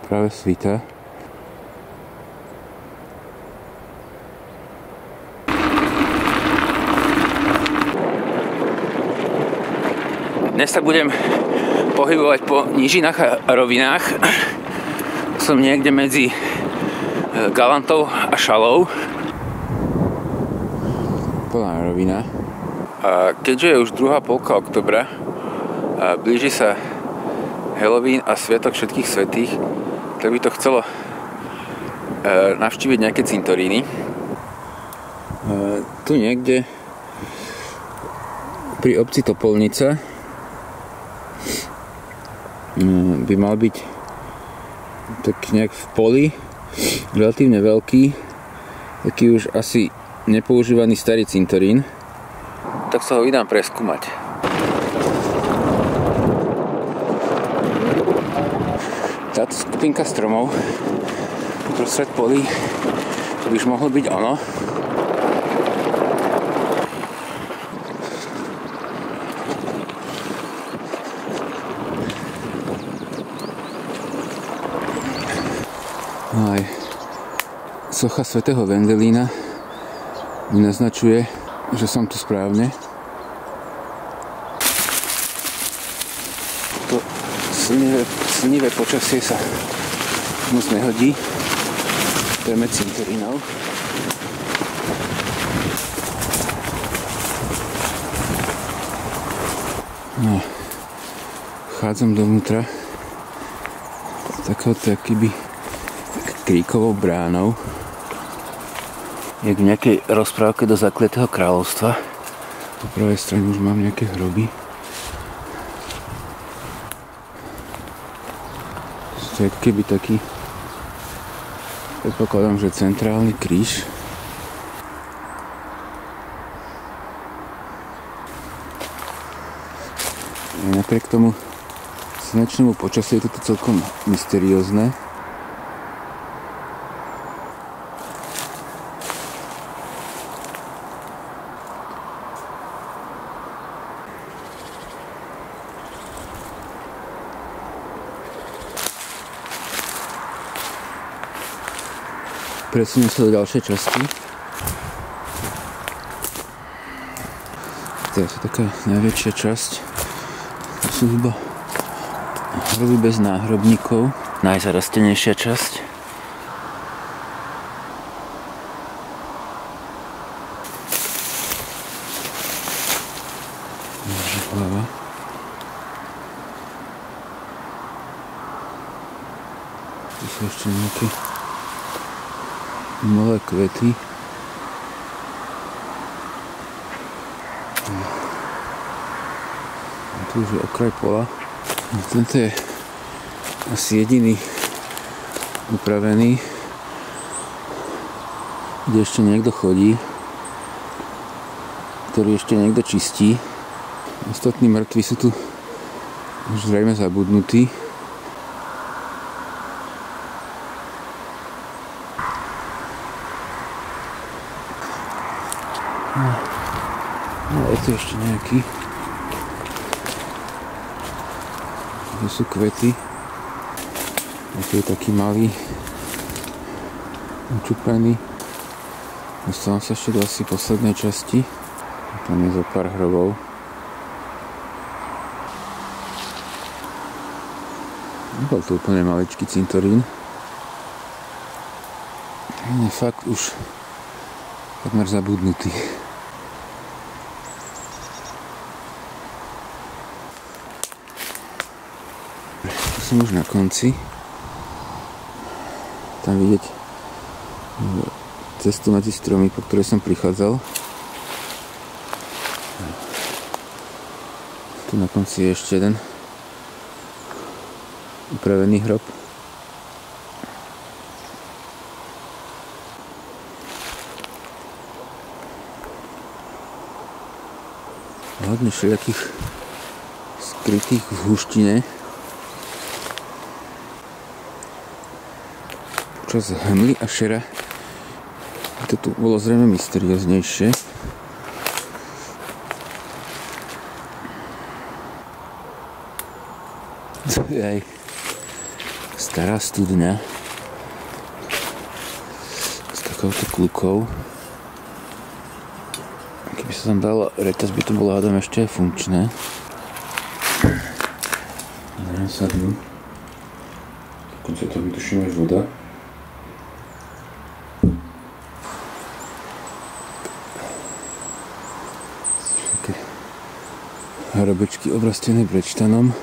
Práve svitá. Dnes sa budem pohybovať po nížinách a rovinách. Som niekde medzi Galantou a Šalou. Plná rovina. A keďže je už druhá polka oktobra a blíži sa Halloween a Sviatok všetkých svätých, tak by to chcelo navštíviť nejaké cintoríny. Tu niekde pri obci Topolnica by mal byť tak nejak v poli relatívne veľký, taký už asi nepoužívaný starý cintorín. Tak sa ho vydám preskúmať. Táto skupinka stromov uprostred polí by už mohlo byť ono. No aj socha svätého Vendelína mi naznačuje, že som tu správne. To slnivé počasie sa moc nehodí. Ideme cintorínov. No, vchádzam dovnútra takéhoto akýby kríkovou bránou. Jak v nejakej rozprávke do Zakletého kráľovstva. Po pravej strane už mám nejaké hroby. To je keby taký, predpokladám, že centrálny kríž. A napriek tomu slnečnému počasiu je toto celkom mysteriózne. Presuniem sa do ďalšej časti. To je taká najväčšia časť. To sú iba hroby bez náhrobníkov. Najzarastenejšia časť. Hlava. Tu sú ešte nejaké malé kvety. A tu už je okraj pola. A tento je asi jediný upravený, kde ešte niekto chodí, ktorý ešte niekto čistí. Ostatní mŕtvi sú tu už zrejme zabudnutí. No, je tu ešte nejaký. To sú kvety. A tu je taký malý, učupený. Dostávam sa ešte do asi poslednej časti. A tam je zo pár hrobov. Nebol to úplne maličký cintorín. Je fakt už takmer zabudnutý. Som už na konci. Tam vidieť cestu medzi stromy, po ktorej som prichádzal. Tu na konci je ešte jeden upravený hrob. Hodne všelijakých skrytých v húštine. Počas hmly a šera to tu bolo zrejme mysterióznejšie. Aj Stará studňa s takouto klukou. Keby sa tam dalo reťaz, by to bolo hádam ešte aj funkčné. Dáme sa dnu. Dokonca tam tuším až voda. Také hrobičky obrastené brečtanom.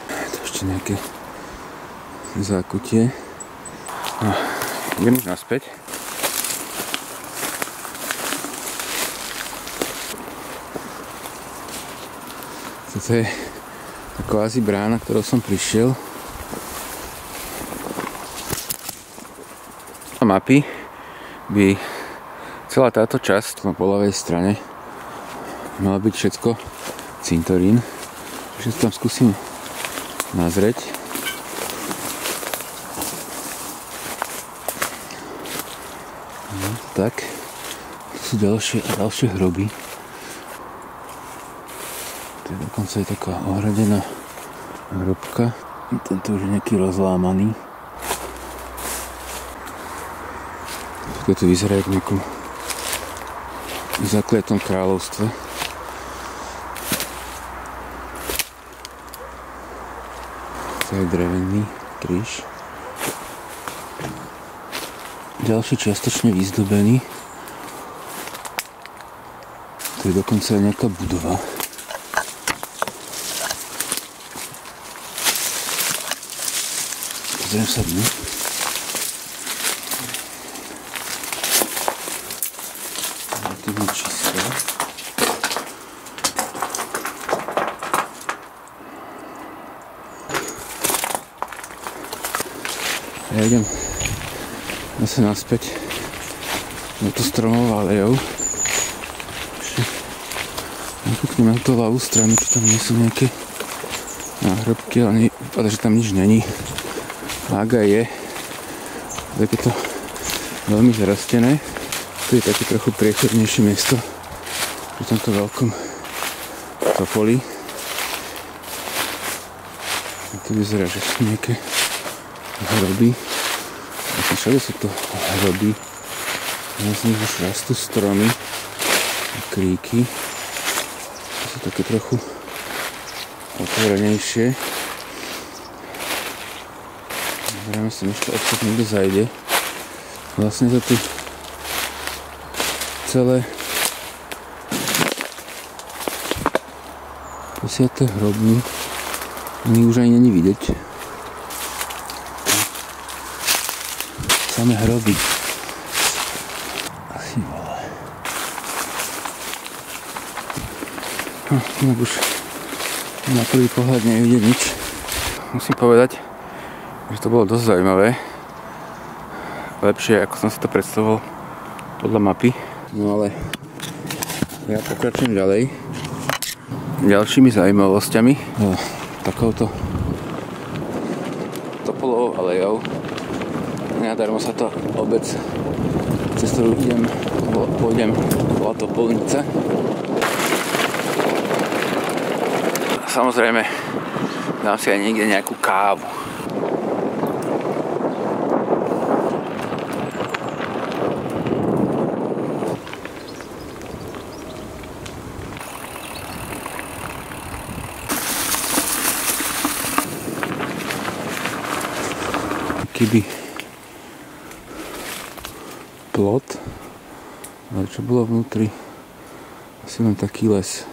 To ešte nejaké zákutie. No, idem už naspäť. Toto je kvázi brána, ktorou som prišiel. Na mapy by celá táto časť po ľavej strane mala byť všetko cintorín. Takže tam skúsim nazrieť. No, tak. Tu sú ďalšie a ďalšie hroby. Tu je dokonca aj taká ohradená hrobka. Tento už je nejaký rozlámaný. Takto to vyzerá v nejakom zakletom kráľovstve. To je drevený kríž. Ďalší čiastočne vyzdobený. Tu je dokonca aj nejaká budova. Pozriem sa dnu. Relatívne čisté. Ja idem zase naspäť na tú stromovú alejou. Nakúknem na tú ľavú stranu, či tam nie sú nejaké náhrobky, ale vypadá, že tam nič není. Ak aj je, tak je to veľmi zarastené. Tu je také trochu priechodnejšie miesto pri tomto veľkom topoli. A tu vyzerá, že sú nejaké hroby. Vlastne všade sú to hroby. Z nich už rastú stromy a kríky. To sú také trochu otvorenejšie. Zrejme sa ešte občas niekto zajde. Vlastne to tu celé posiaté hrobní. Ani už ani není vidieť. Samé hroby. Asi vole. Inak už na prvý pohľad nevidieť nič. Musím povedať, že to bolo dosť zaujímavé. Lepšie, ako som si to predstavoval podľa mapy. No ale ja pokračujem ďalej ďalšími zaujímavosťami. Takouto topolovou alejou. Nenadarmo sa to obec, cez ktorú pôjdem, bola Topolnica. Samozrejme, dám si aj niekde nejakú kávu. Keby plot, ale čo bolo vnútri, asi len taký les.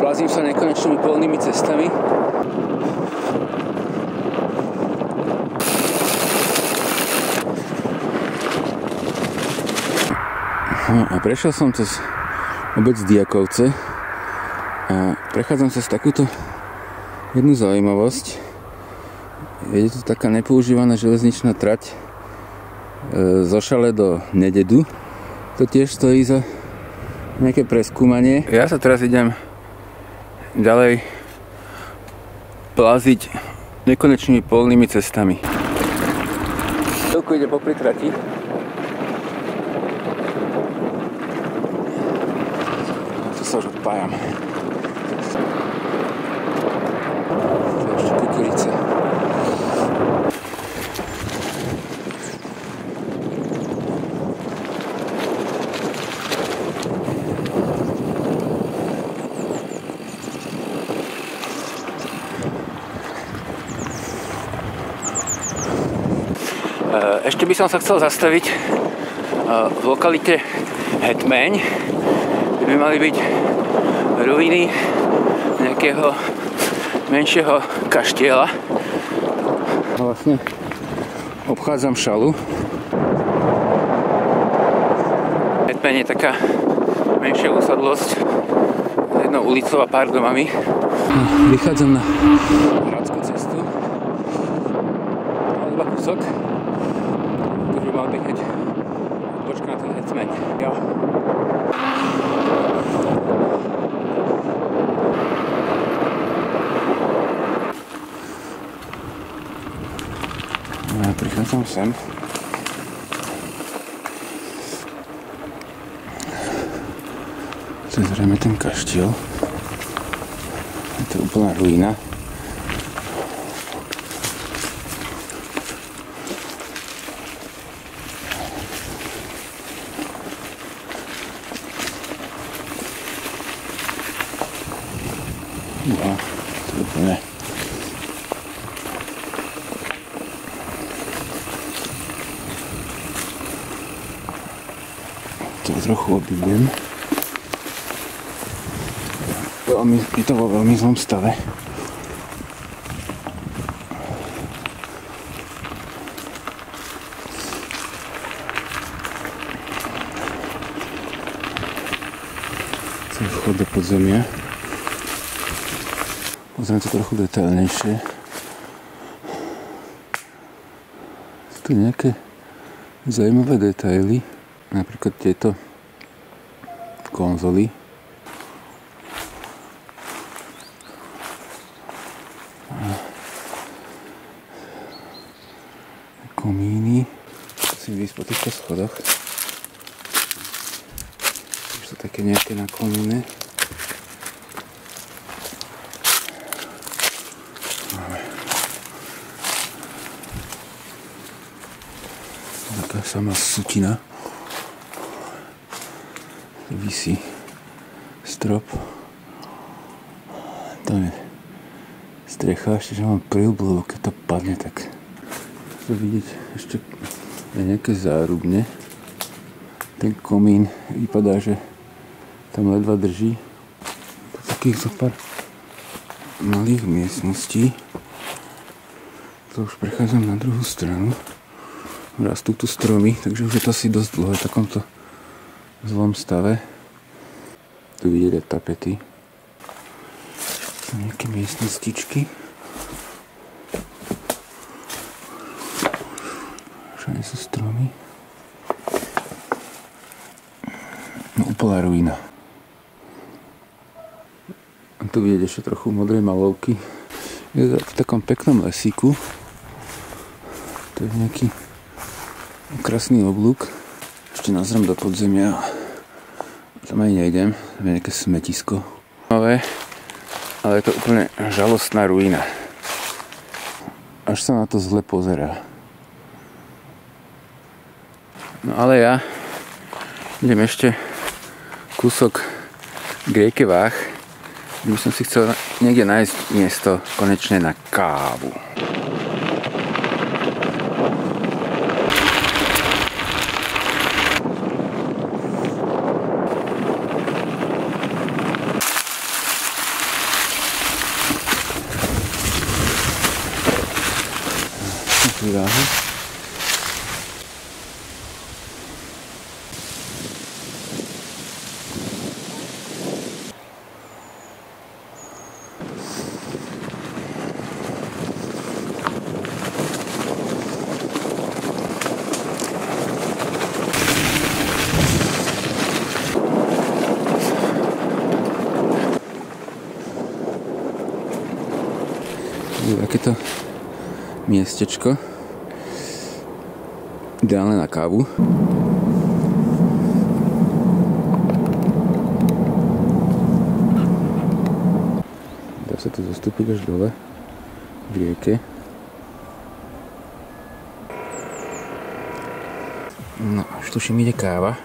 Plazím sa nekonečnými polnými cestami. No a prešiel som cez obec Diakovce a prechádzam cez takúto jednu zaujímavosť. Je tu taká nepoužívaná železničná trať zo Šale do Nededu. To tiež stojí za nejaké preskúmanie. Ja sa teraz idem ďalej plaziť nekonečnými polnými cestami. Chvíľku ide popri trati. Tu sa už odpájam. Ešte kukurica. Ešte by som sa chcel zastaviť v lokalite Hetmeň, kde by mali byť ruiny nejakého menšieho kaštieľa. Vlastne obchádzam Šalu. Hetmeň je taká menšia usadlosť s jednou ulicou a pár domami. Vychádzam na hradskú cestu. Mám iba kúsok. Tu mal byť počka na ten Hetmeň. Jo. Ja prichádzam sem. To je zrejme ten kaštiel. Je to úplná ruína. No, to je úplne. To trochu obídem. Je to vo veľmi zlom stave. To je vchod do podzemia. Pozriem to trochu detailnejšie. Sú tu nejaké zaujímavé detaily. Napríklad tieto konzoly. Komíny. Musím ísť po týchto schodoch. Už sú také nejaké naklonené. Taká sama sutina. Visí strop. Tam je strecha, ešte že mám prilbu, lebo keď to padne, tak to vidieť ešte je nejaké zárubne. Ten komín vypadá, že tam ledva drží. To takých zopár malých miestností. To už prechádzam na druhú stranu. Rastú tu stromy, takže už je to asi dosť dlho v takomto zlom stave. Tu vidieť aj tapety. Sú nejaké miestnostičky. Všade sú stromy. No úplná ruína. A tu vidieť ešte trochu modrej malovky. Je to v takom peknom lesíku. To je nejaký krásny oblúk. Ešte nazriem do podzemia. Tam aj nejdem. Tam je nejaké smetisko. Ale je to úplne žalostná ruína. Až sa na to zle pozerá. No ale ja idem ešte kúsok k rieke Váh, kde by som si chcel niekde nájsť miesto konečne na kávu. Váhu. Takéto miestečko ideálne na kávu. Dá sa tu zostúpiť až dole k rieke. No, už tuším ide káva.